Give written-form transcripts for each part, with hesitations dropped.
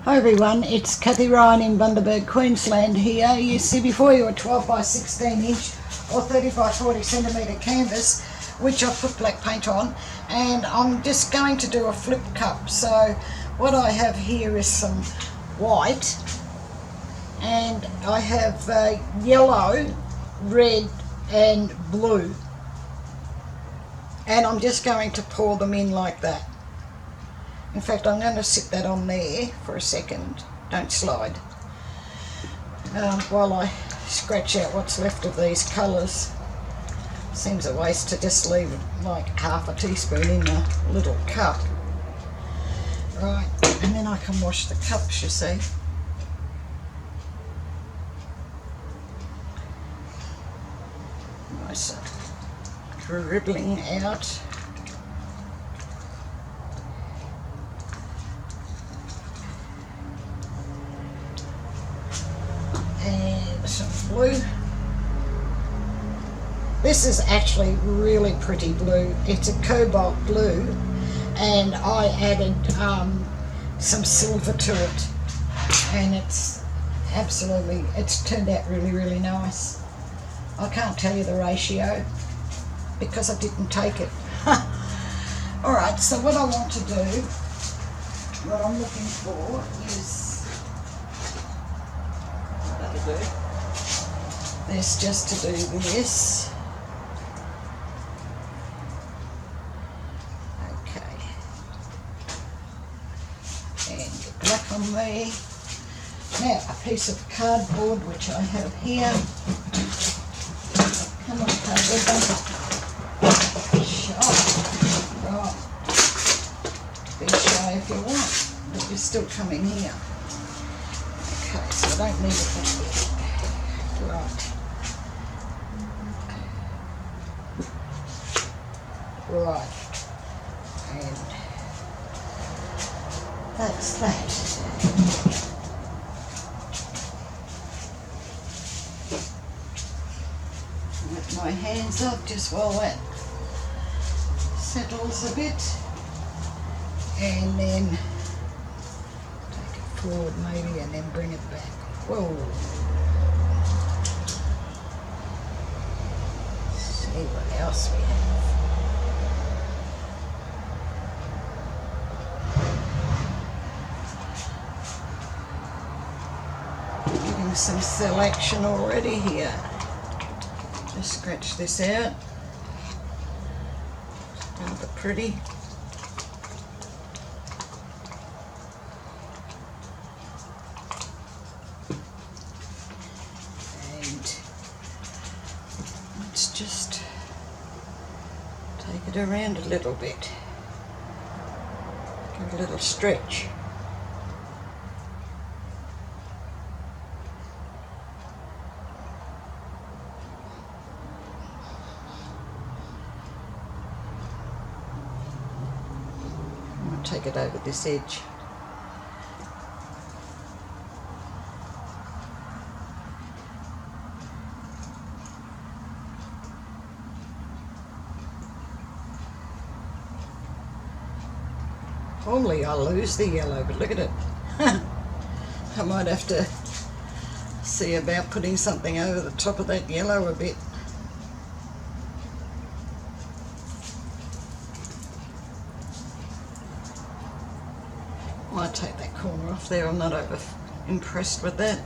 Hi everyone, it's Kathie Ryan in Bundaberg, Queensland here. You see before you a 12 by 16 inch or 30 by 40 centimetre canvas which I've put black paint on, and I'm just going to do a flip cup. So what I have here is some white, and I have yellow, red and blue, and I'm just going to pour them in like that. In fact, I'm going to sit that on there for a second. Don't slide. While I scratch out what's left of these colours. Seems a waste to just leave like half a teaspoon in a little cup. Right, and then I can wash the cups, you see. Nice dribbling out. And some blue. This is actually really pretty blue. It's a Cobalt Blue, and I added some silver to it, and it's turned out really nice. I can't tell you the ratio because I didn't take it. Alright, so what I want to do, what I'm looking for is, that'll do. This just to do this. Okay. And black on there. Now a piece of cardboard which I have here. Come on, cardboard, don't be shy. Right. Be shy if you want, but you're still coming here. Okay, so I don't need it that big. Right. Right. And that's that. Let my hands up just while that settles a bit, and then take it forward maybe and then bring it back. Whoa. See what else we have. Getting some selection already here. Just scratch this out. Rather pretty. And let's just take it around a little bit. Give it a little stretch. Take it over this edge. Normally I lose the yellow, but look at it. I might have to see about putting something over the top of that yellow a bit. Might take that corner off there. I'm not over impressed with that.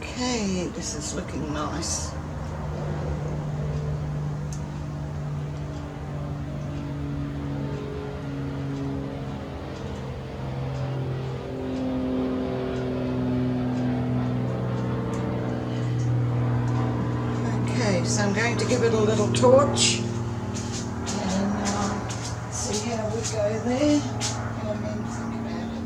Okay, this is looking nice. Okay, so I'm going to give it a little torch and see how we go there, and then think about it.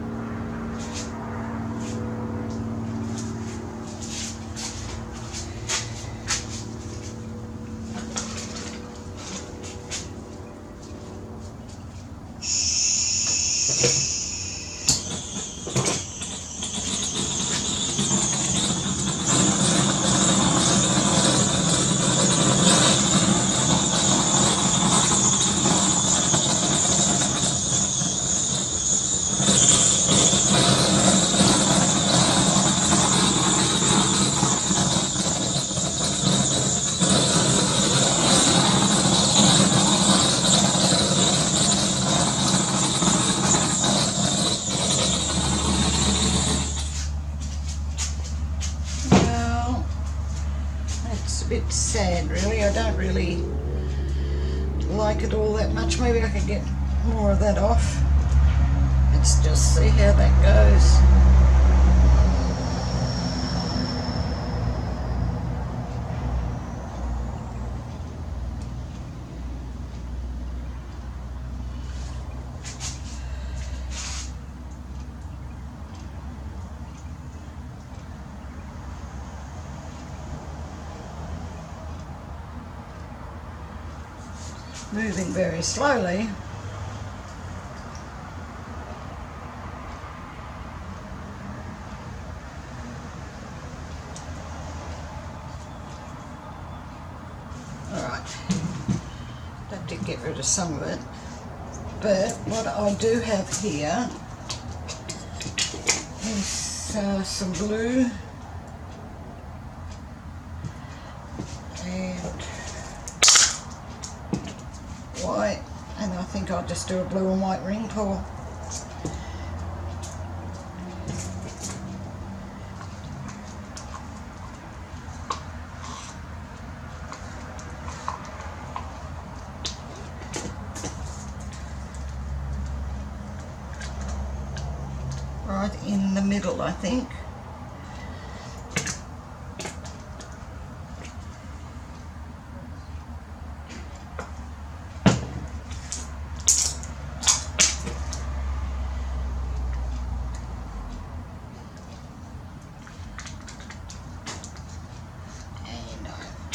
a bit sad really. I don't really like it all that much. Maybe I could get more of that off. Let's just see how that goes. Moving very slowly. Alright, that did get rid of some of it, but what I do have here is some blue and white, and I think I'll just do a blue and white ring pour. Right in the middle, I think.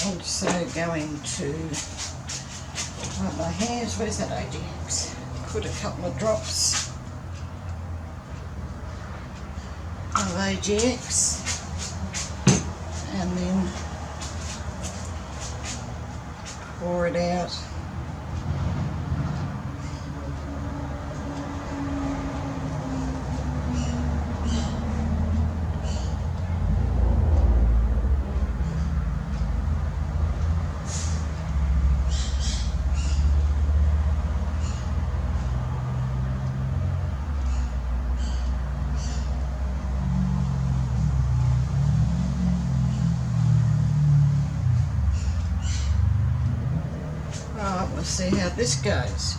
Also going to wipe my hands. Where's that AGX? Put a couple of drops of AGX and then pour it out. Right, we'll see how this goes.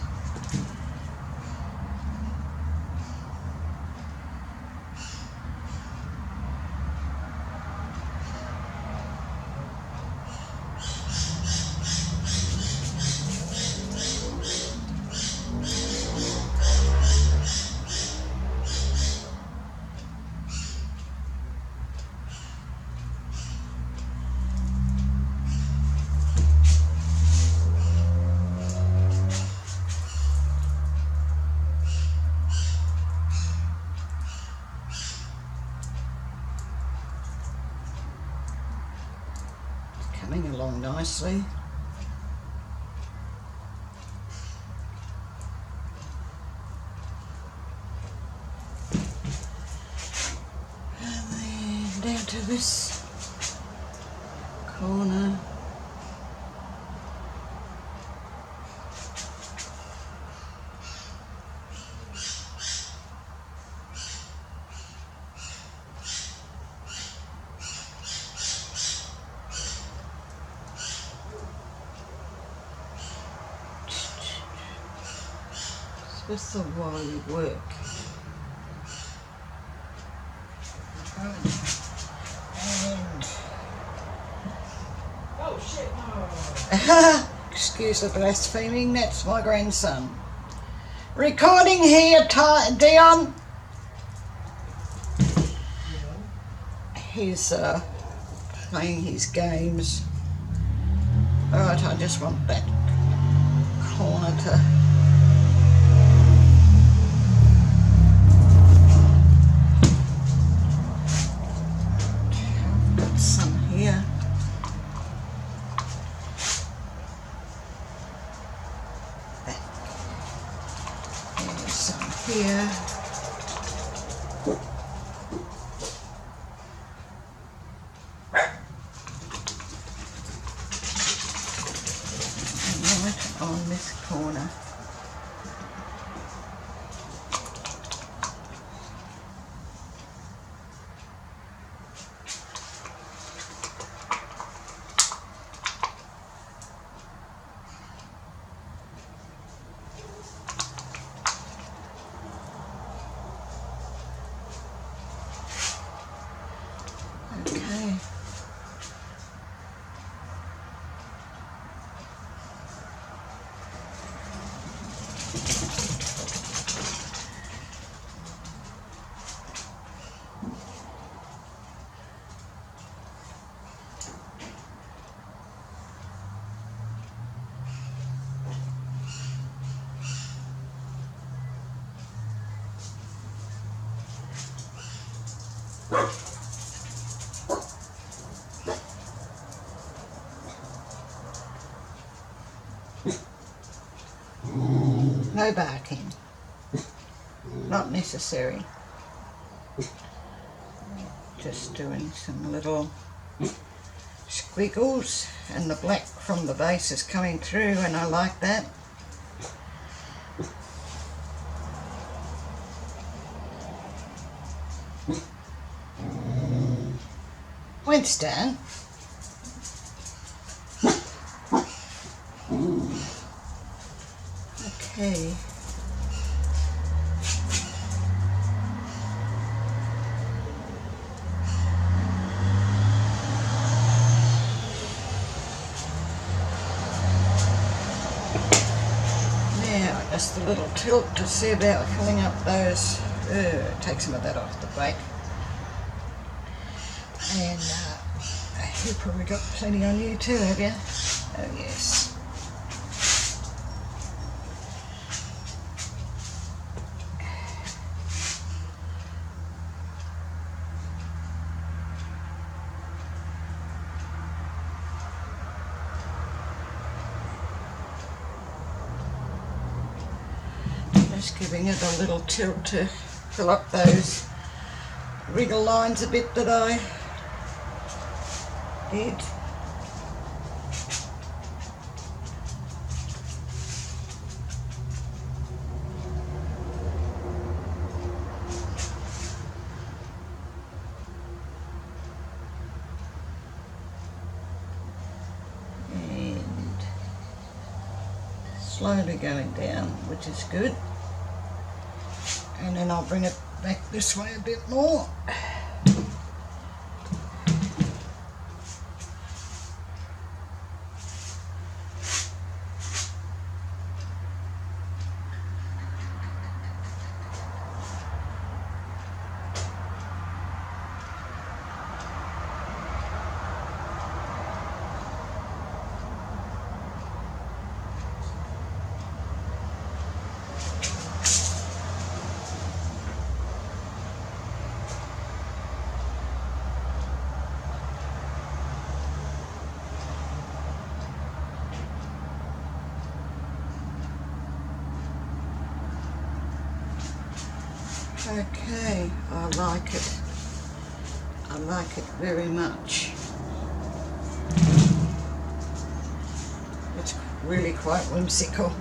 Coming along nicely. And then down to this corner. Just the while you work. And oh shit, no. Excuse the blaspheming, that's my grandson. Recording here, Dion. He's playing his games. Alright, I just want that corner to here. And right on this corner. no barking. Not necessary. Just doing some little squiggles, and the black from the base is coming through, and I like that. Winston. Okay. Now, just a little tilt to see about filling up those. Take some of that off the back. And you've probably got plenty on you too, have you? Oh yes. Just giving it a little tilt to fill up those wriggle lines a bit that I did. And slowly going down, which is good. And then I'll bring it back this way a bit more. Okay, I like it. I like it very much. It's really quite whimsical.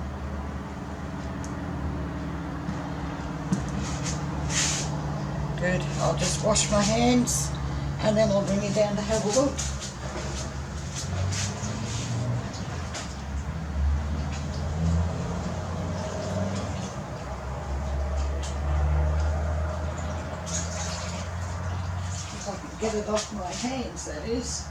Good, I'll just wash my hands and then I'll bring you down to have a look. Get it off my hands, that is.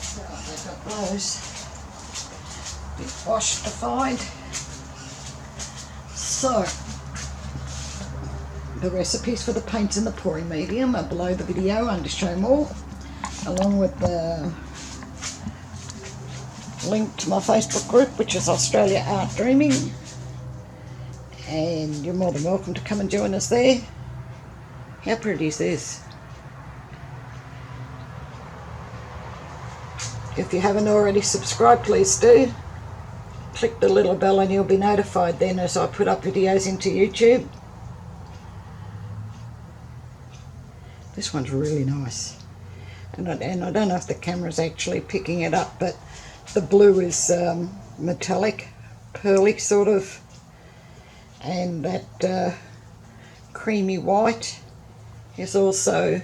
So I've got those a bit washified. So the recipes for the paints and the pouring medium are below the video under Show More, along with the link to my Facebook group, which is Australia Art Dreaming, and you're more than welcome to come and join us there. How pretty is this? If you haven't already subscribed, please do. Click the little bell and you'll be notified then as I put up videos into YouTube. This one's really nice, and I don't know if the camera's actually picking it up, but the blue is metallic, pearly sort of, and that creamy white is also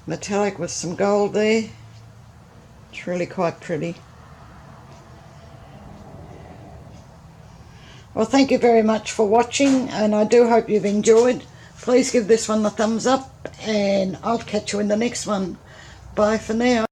metallic with some gold there. It's really quite pretty. Well, thank you very much for watching, and I do hope you've enjoyed. Please give this one a thumbs up, and I'll catch you in the next one. Bye for now.